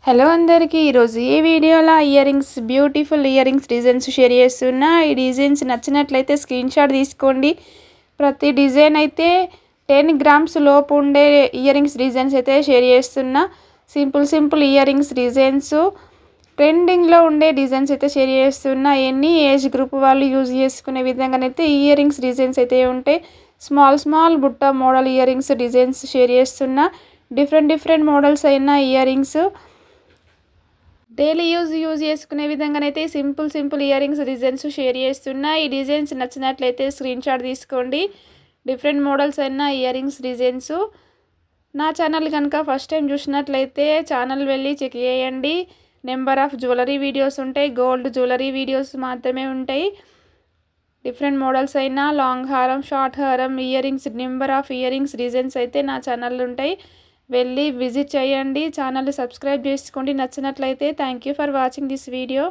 Hello అందరికీ ఈరోజు ఈ వీడియోలో beautiful ear rings designs share చేస్తున్నా. ఈ డిజైన్స్ నచ్చినట్లయితే స్క్రీన్ షాట్ తీసుకోండి. ప్రతి డిజైన్ అయితే 10 గ్రామ్స్ లోపు ఉండే ఇయర్ రింగ్స్ డిజైన్స్ అయితే షేర్ చేస్తున్నా. సింపుల్ ఇయర్ రింగ్స్ డిజైన్స్, ట్రెండింగ్లో ఉండే డిజైన్స్ అయితే షేర్ చేస్తున్నా. ఎన్ని ఏజ్ గ్రూప్ వాళ్ళు యూజ్ చేసుకునే విధంగానైతే ఇయర్ రింగ్స్ డిజైన్స్ అయితే ఉంటాయి. స్మాల్ బుట్ట model ear rings designs share చేస్తున్నా. డిఫరెంట్ మోడల్స్ అయిన ఇయర్ రింగ్స్ డైలీ యూజ్ చేసుకునే విధంగానైతే simple ear rings designs share చేస్తున్నా. ఈ డిజైన్స్ నచ్చినట్లయితే స్క్రీన్ షాట్ తీసుకోండి. డిఫరెంట్ మోడల్స్ అయిన ఇయర్ రింగ్స్ డిజైన్స్. నా ఛానల్ కనుక ఫస్ట్ టైం చూసినట్లయితే ఛానల్ వెళ్ళి చెక్ చేయండి. నెంబర్ ఆఫ్ జ్యువెలరీ వీడియోస్ ఉంటాయి, గోల్డ్ జ్యువెలరీ వీడియోస్ మాత్రమే ఉంటాయి. డిఫరెంట్ మోడల్స్ అయిన లాంగ్ హారం, షార్ట్ హారం ear rings, number of ear rings designs అయితే నా ఛానల్ ఉంటాయి. వెళ్ళి విజిట్ చేయండి. ఛానల్ సబ్స్క్రైబ్ చేసుకోండి. నచ్చినట్లయితే thank you for watching this video.